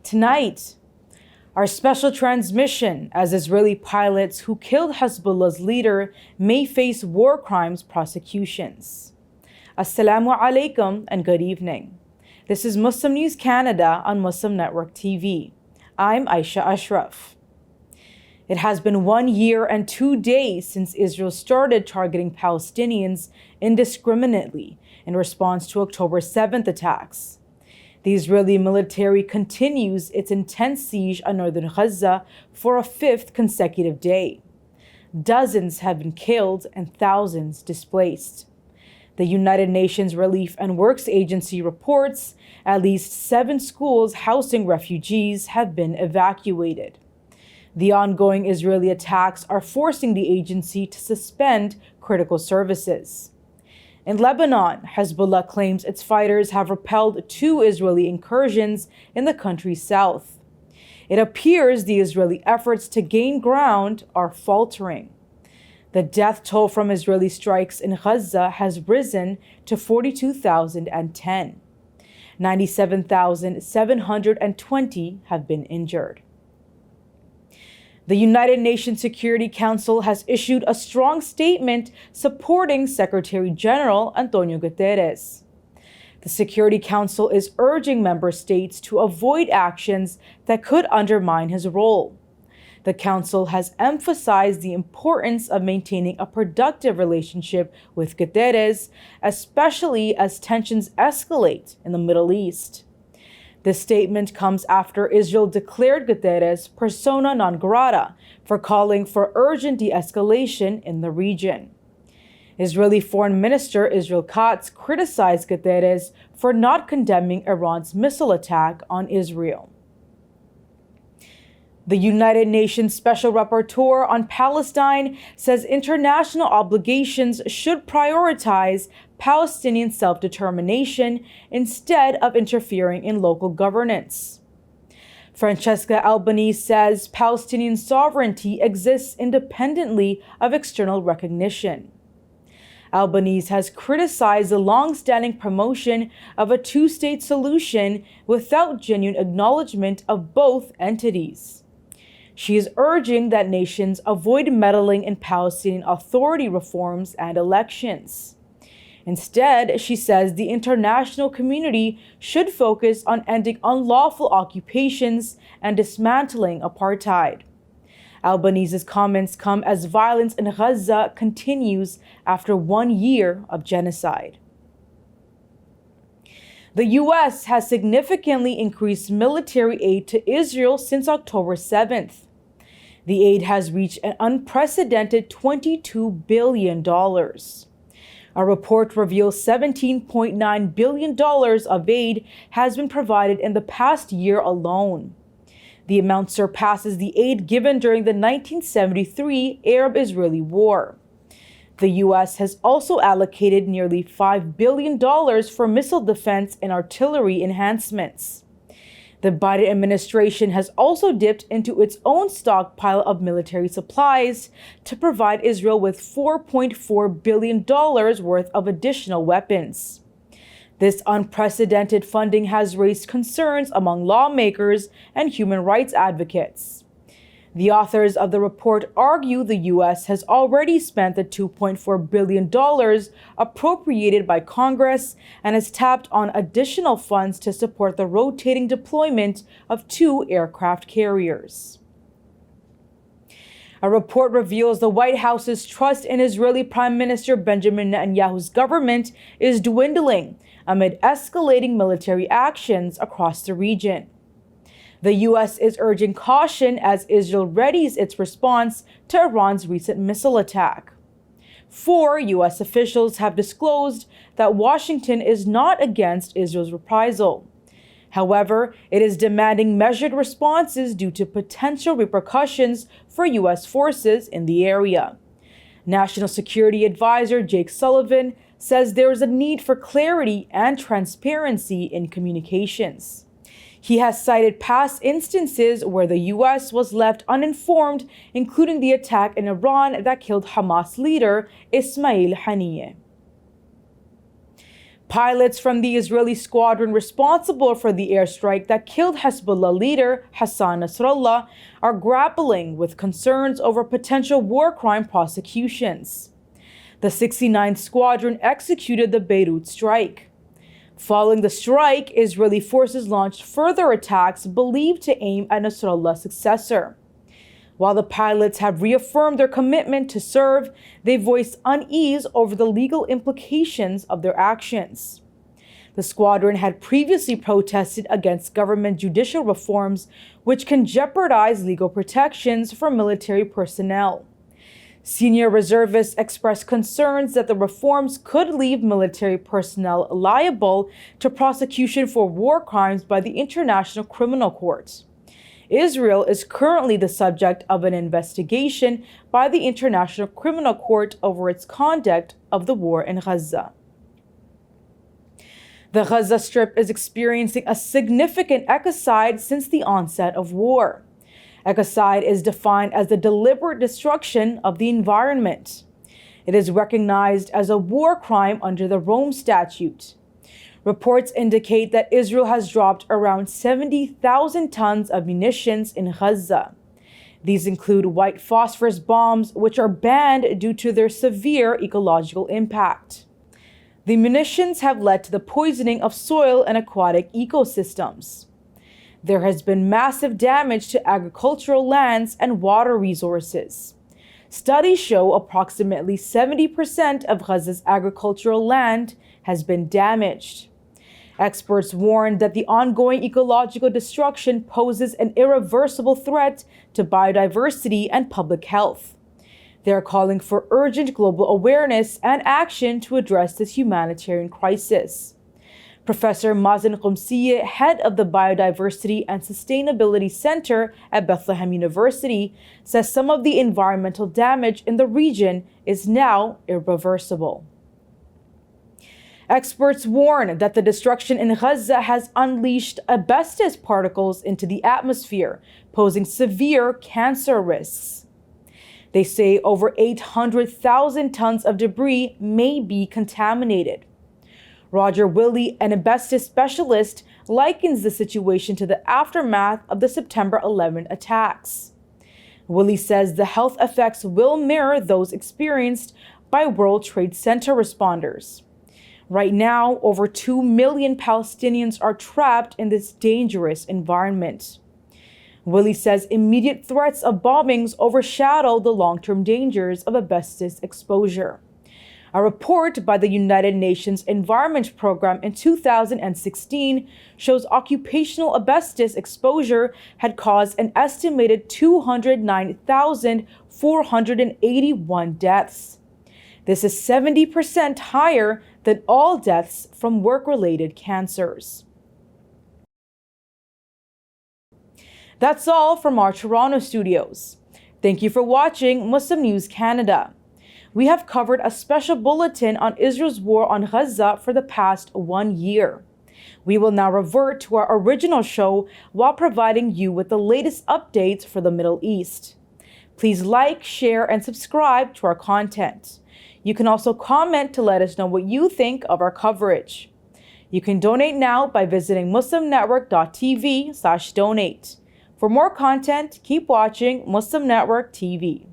Tonight, our special transmission as Israeli pilots who killed Hezbollah's leader may face war crimes prosecutions. Assalamu alaikum and good evening. This is Muslim News Canada on Muslim Network TV. I'm Aisha Ashraf. It has been 1 year and 2 days since Israel started targeting Palestinians indiscriminately in response to October 7th attacks. The Israeli military continues its intense siege on northern Gaza for a 5th consecutive day. Dozens have been killed and thousands displaced. The United Nations Relief and Works Agency reports at least 7 schools housing refugees have been evacuated. The ongoing Israeli attacks are forcing the agency to suspend critical services. In Lebanon, Hezbollah claims its fighters have repelled 2 Israeli incursions in the country's south. It appears the Israeli efforts to gain ground are faltering. The death toll from Israeli strikes in Gaza has risen to 42,010. 97,720 have been injured. The United Nations Security Council has issued a strong statement supporting Secretary General Antonio Guterres. The Security Council is urging member states to avoid actions that could undermine his role. The Council has emphasized the importance of maintaining a productive relationship with Guterres, especially as tensions escalate in the Middle East. This statement comes after Israel declared Guterres persona non grata for calling for urgent de-escalation in the region. Israeli Foreign Minister Israel Katz criticized Guterres for not condemning Iran's missile attack on Israel. The United Nations Special Rapporteur on Palestine says international obligations should prioritize Palestinian self-determination instead of interfering in local governance. Francesca Albanese says Palestinian sovereignty exists independently of external recognition. Albanese has criticized the long-standing promotion of a two-state solution without genuine acknowledgement of both entities. She is urging that nations avoid meddling in Palestinian Authority reforms and elections. Instead, she says the international community should focus on ending unlawful occupations and dismantling apartheid. Albanese's comments come as violence in Gaza continues after 1 year of genocide. The U.S. has significantly increased military aid to Israel since October 7th. The aid has reached an unprecedented $22 billion. A report reveals $17.9 billion of aid has been provided in the past year alone. The amount surpasses the aid given during the 1973 Arab-Israeli War. The U.S. has also allocated nearly $5 billion for missile defense and artillery enhancements. The Biden administration has also dipped into its own stockpile of military supplies to provide Israel with $4.4 billion worth of additional weapons. This unprecedented funding has raised concerns among lawmakers and human rights advocates. The authors of the report argue the U.S. has already spent the $2.4 billion appropriated by Congress and has tapped on additional funds to support the rotating deployment of 2 aircraft carriers. A report reveals the White House's trust in Israeli Prime Minister Benjamin Netanyahu's government is dwindling amid escalating military actions across the region. The U.S. is urging caution as Israel readies its response to Iran's recent missile attack. 4 U.S. officials have disclosed that Washington is not against Israel's reprisal. However, it is demanding measured responses due to potential repercussions for U.S. forces in the area. National Security Advisor Jake Sullivan says there is a need for clarity and transparency in communications. He has cited past instances where the U.S. was left uninformed, including the attack in Iran that killed Hamas leader Ismail Haniyeh. Pilots from the Israeli squadron responsible for the airstrike that killed Hezbollah leader Hassan Nasrallah are grappling with concerns over potential war crime prosecutions. The 69th Squadron executed the Beirut strike. Following the strike, Israeli forces launched further attacks believed to aim at Nasrallah's successor. While the pilots have reaffirmed their commitment to serve, they voiced unease over the legal implications of their actions. The squadron had previously protested against government judicial reforms, which can jeopardize legal protections for military personnel. Senior reservists expressed concerns that the reforms could leave military personnel liable to prosecution for war crimes by the International Criminal Court. Israel is currently the subject of an investigation by the International Criminal Court over its conduct of the war in Gaza. The Gaza Strip is experiencing a significant ecocide since the onset of war. Ecocide is defined as the deliberate destruction of the environment. It is recognized as a war crime under the Rome Statute. Reports indicate that Israel has dropped around 70,000 tons of munitions in Gaza. These include white phosphorus bombs, which are banned due to their severe ecological impact. The munitions have led to the poisoning of soil and aquatic ecosystems. There has been massive damage to agricultural lands and water resources. Studies show approximately 70% of Gaza's agricultural land has been damaged. Experts warn that the ongoing ecological destruction poses an irreversible threat to biodiversity and public health. They are calling for urgent global awareness and action to address this humanitarian crisis. Professor Mazen Qumsiye, head of the Biodiversity and Sustainability Center at Bethlehem University, says some of the environmental damage in the region is now irreversible. Experts warn that the destruction in Gaza has unleashed asbestos particles into the atmosphere, posing severe cancer risks. They say over 800,000 tons of debris may be contaminated. Roger Willey, an asbestos specialist, likens the situation to the aftermath of the September 11 attacks. Willey says the health effects will mirror those experienced by World Trade Center responders. Right now, over 2 million Palestinians are trapped in this dangerous environment. Willey says immediate threats of bombings overshadow the long-term dangers of asbestos exposure. A report by the United Nations Environment Program in 2016 shows occupational asbestos exposure had caused an estimated 209,481 deaths. This is 70% higher than all deaths from work-related cancers. That's all from our Toronto studios. Thank you for watching Muslim News Canada. We have covered a special bulletin on Israel's war on Gaza for the past 1 year. We will now revert to our original show while providing you with the latest updates for the Middle East. Please like, share, and subscribe to our content. You can also comment to let us know what you think of our coverage. You can donate now by visiting muslimnetwork.tv/donate. For more content, keep watching Muslim Network TV.